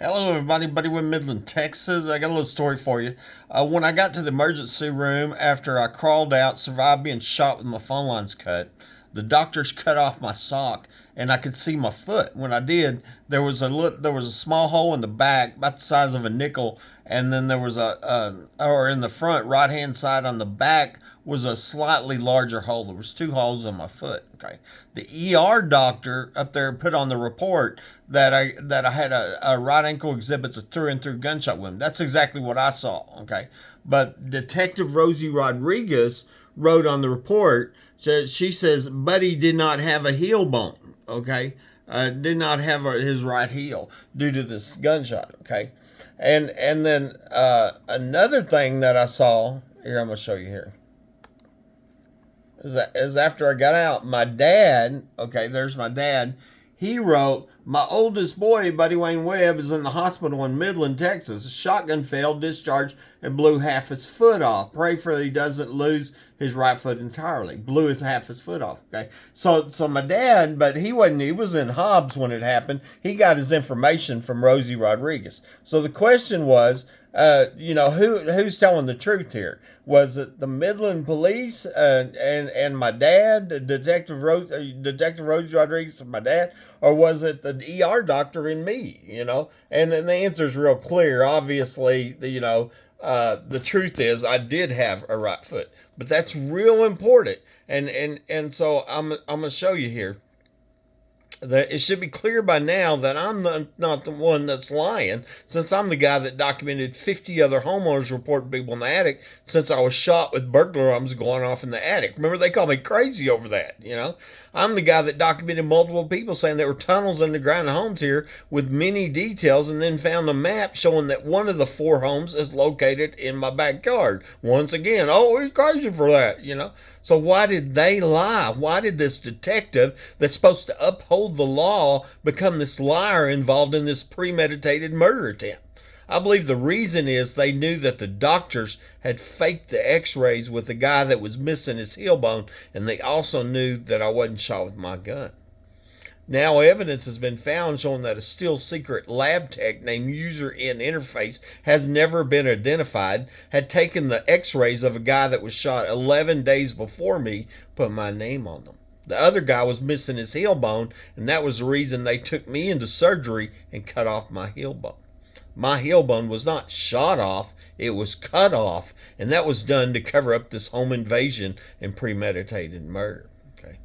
Hello, everybody. Buddy with Midland, Texas. I got a little story for you. When I got to the emergency room after I crawled out, survived being shot with my phone lines cut, the doctors cut off my sock, and I could see my foot. When I did, there was a small hole in the back, about the size of a nickel, and then there was or in the front right hand side on the back was a slightly larger hole. There was two holes on my foot. Okay, the ER doctor up there put on the report that I had a right ankle exhibits a through and through gunshot wound. That's exactly what I saw. Okay, but Detective Rosie Rodriguez wrote on the report. She says Buddy did not have a heel bone. Okay, did not have his right heel due to this gunshot. Okay, and then another thing that I saw here, I'm gonna show you here. Is after I got out, my dad, okay, there's my dad. He wrote, my oldest boy, Buddy Wayne Webb, is in the hospital in Midland, Texas. A shotgun failed, discharged, and blew half his foot off. Pray for he doesn't lose his right foot entirely. Blew half his foot off. Okay. So my dad, but he was in Hobbs when it happened. He got his information from Rosie Rodriguez. So the question was, who's telling the truth here? Was it the Midland police and my dad, Detective Rosie Rodriguez and my dad, or was it the ER doctor and me? And the answer is real clear. Obviously, the truth is I did have a right foot, but that's real important. And so I'm gonna show you here that it should be clear by now that I'm not the one that's lying, since I'm the guy that documented 50 other homeowners reporting people in the attic since I was shot with burglar alarms going off in the attic. Remember, they call me crazy over that, I'm the guy that documented multiple people saying there were tunnels underground homes here with many details, and then found a map showing that one of the four homes is located in my backyard. Once again, oh, we're crazy for that, So why did they lie? Why did this detective that's supposed to uphold the law become this liar involved in this premeditated murder attempt? I believe the reason is they knew that the doctors had faked the x-rays with the guy that was missing his heel bone, and they also knew that I wasn't shot with my gun. Now evidence has been found showing that a still secret lab tech named User in Interface has never been identified, had taken the x-rays of a guy that was shot 11 days before me, put my name on them. The other guy was missing his heel bone, and that was the reason they took me into surgery and cut off my heel bone. My heel bone was not shot off, it was cut off, and that was done to cover up this home invasion and premeditated murder. Okay.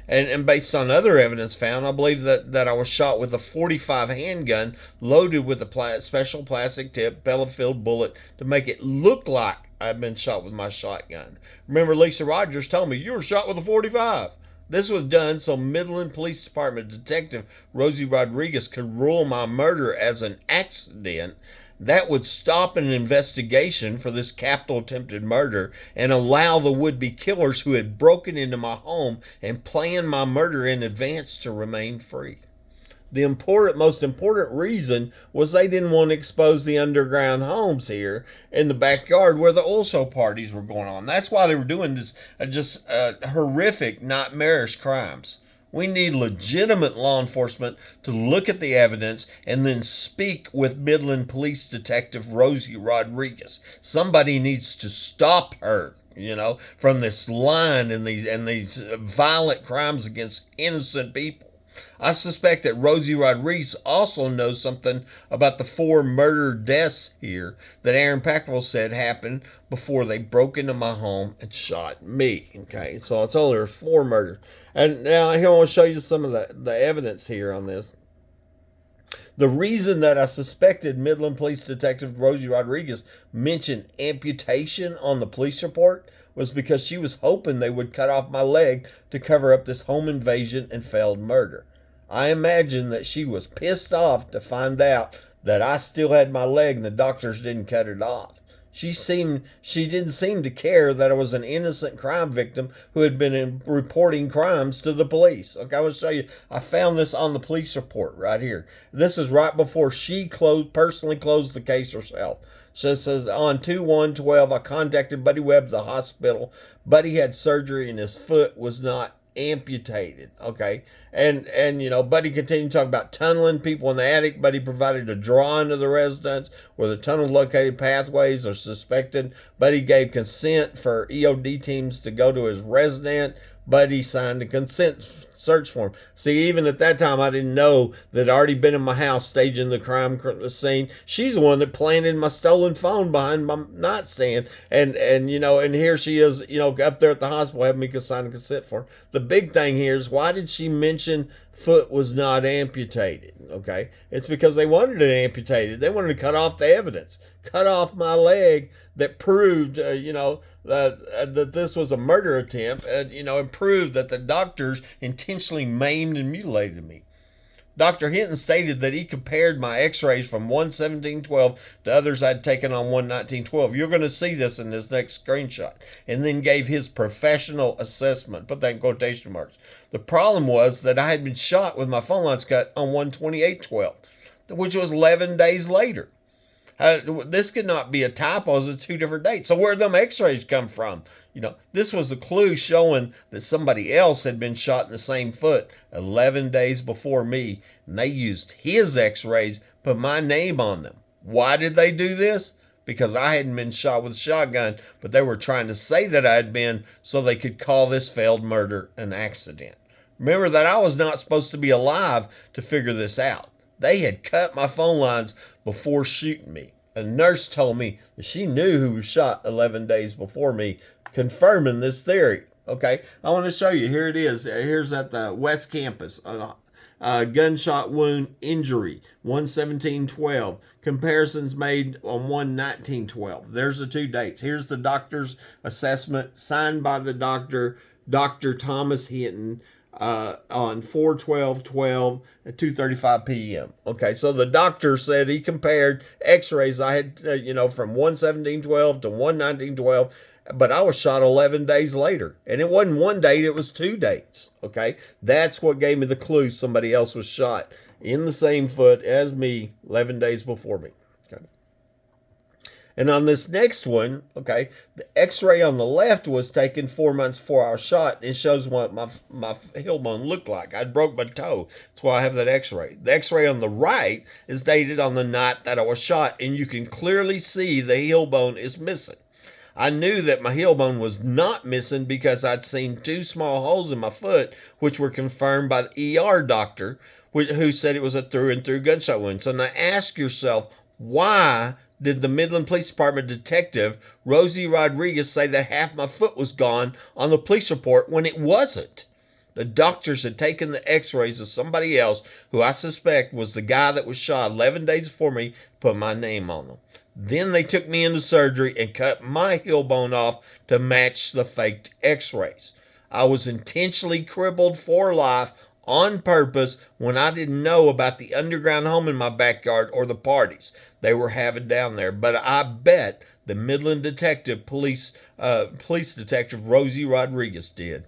And based on other evidence found, I believe that I was shot with a .45 handgun loaded with a special plastic tip, pellet-filled bullet to make it look like I'd been shot with my shotgun. Remember, Lisa Rogers told me, you were shot with a .45. This was done so Midland Police Department Detective Rosie Rodriguez could rule my murder as an accident. That would stop an investigation for this capital attempted murder and allow the would-be killers who had broken into my home and planned my murder in advance to remain free. The most important reason was they didn't want to expose the underground homes here in the backyard where the oil show parties were going on. That's why they were doing this horrific, nightmarish crimes. We need legitimate law enforcement to look at the evidence and then speak with Midland Police Detective Rosie Rodriguez. Somebody needs to stop her, from this lying and these violent crimes against innocent people. I suspect that Rosie Rodriguez also knows something about the 4 murder deaths here that Aaron Packwell said happened before they broke into my home and shot me. Okay, so I told her 4 murders. And now here I want to show you some of the evidence here on this. The reason that I suspected Midland Police Detective Rosie Rodriguez mentioned amputation on the police report was because she was hoping they would cut off my leg to cover up this home invasion and failed murder. I imagine that she was pissed off to find out that I still had my leg and the doctors didn't cut it off. She didn't seem to care that I was an innocent crime victim who had been reporting crimes to the police. Okay, I want to show you. I found this on the police report right here. This is right before she personally closed the case herself. So it says, on 2/1/12, I contacted Buddy Webb at the hospital. Buddy had surgery and his foot was not amputated. Okay. And Buddy continued to talk about tunneling people in the attic. Buddy provided a drawing of the residence where the tunnel located pathways are suspected. Buddy gave consent for EOD teams to go to his resident. Buddy signed a consent search form. See, even at that time, I didn't know that I'd already been in my house staging the crime scene. She's the one that planted my stolen phone behind my nightstand, and here she is, up there at the hospital having me sign a consent form. The big thing here is, why did she mention foot was not amputated? Okay, it's because they wanted it amputated. They wanted to cut off the evidence, cut off my leg that proved, that this was a murder attempt, and proved that the doctors intentionally maimed and mutilated me. Dr. Hinton stated that he compared my x-rays from 1/17/12 to others I'd taken on 1/19/12. You're going to see this in this next screenshot. And then gave his professional assessment. Put that in quotation marks. The problem was that I had been shot with my phone lines cut on 1/28/12, which was 11 days later. This could not be a typo. It's 2 different dates. So where'd them x-rays come from? This was a clue showing that somebody else had been shot in the same foot 11 days before me, and they used his x-rays, put my name on them. Why did they do this? Because I hadn't been shot with a shotgun, but they were trying to say that I had been, so they could call this failed murder an accident. Remember that I was not supposed to be alive to figure this out. They had cut my phone lines before shooting me. A nurse told me that she knew who was shot 11 days before me, confirming this theory. Okay, I want to show you. Here it is. Here's at the West Campus. Gunshot wound injury, 1/17/12. Comparisons made on 1/19/12. There's the 2 dates. Here's the doctor's assessment signed by the doctor, Dr. Thomas Hinton, on 4/12/12 at 2:35 p.m. Okay, so the doctor said he compared x-rays I had, from 1/17/12 to 1/19/12, but I was shot 11 days later. And it wasn't 1 date, it was 2 dates. Okay, that's what gave me the clue somebody else was shot in the same foot as me 11 days before me. Okay. And on this next one, okay, the x-ray on the left was taken 4 months before I was shot. It shows what my heel bone looked like. I broke my toe. That's why I have that x-ray. The x-ray on the right is dated on the night that I was shot, and you can clearly see the heel bone is missing. I knew that my heel bone was not missing because I'd seen 2 small holes in my foot, which were confirmed by the ER doctor, who said it was a through and through gunshot wound. So now ask yourself, why did the Midland Police Department detective, Rosie Rodriguez, say that half my foot was gone on the police report when it wasn't? The doctors had taken the x-rays of somebody else who I suspect was the guy that was shot 11 days before me, put my name on them. Then they took me into surgery and cut my heel bone off to match the faked x-rays. I was intentionally crippled for life on purpose when I didn't know about the underground home in my backyard or the parties they were having down there. But I bet the Midland police detective Rosie Rodriguez did.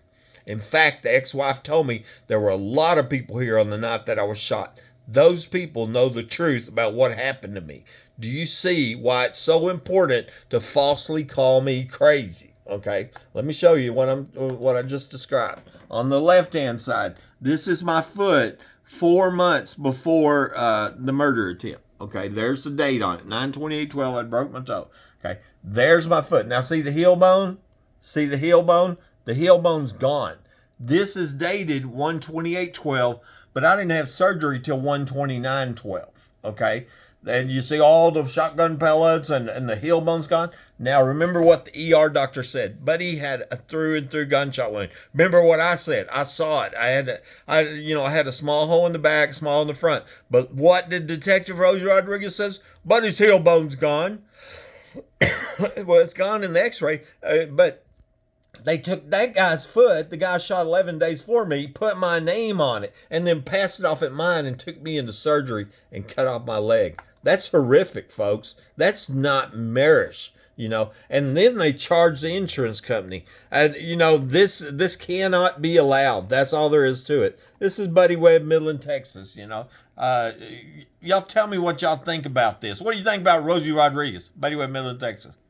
In fact, the ex-wife told me there were a lot of people here on the night that I was shot. Those people know the truth about what happened to me. Do you see why it's so important to falsely call me crazy? Okay, let me show you what I just described. On the left-hand side, this is my foot 4 months before the murder attempt. Okay, there's the date on it, 9/28/12. I broke my toe. Okay, there's my foot. Now see the heel bone? See the heel bone? The heel bone's gone. This is dated 1/28/12, but I didn't have surgery till 1/29/12. Okay, and you see all the shotgun pellets and the heel bone's gone. Now remember what the ER doctor said. Buddy had a through and through gunshot wound. Remember what I said. I saw it. I had a small hole in the back, small in the front. But what did Detective Rosie Rodriguez says? Buddy's heel bone's gone. Well, it's gone in the x-ray, but they took that guy's foot, the guy shot 11 days for me, put my name on it, and then passed it off at mine and took me into surgery and cut off my leg. That's horrific, folks. That's not marish, And then they charge the insurance company. And, this cannot be allowed. That's all there is to it. This is Buddy Webb, Midland, Texas, Y'all tell me what y'all think about this. What do you think about Rosie Rodriguez, Buddy Webb, Midland, Texas?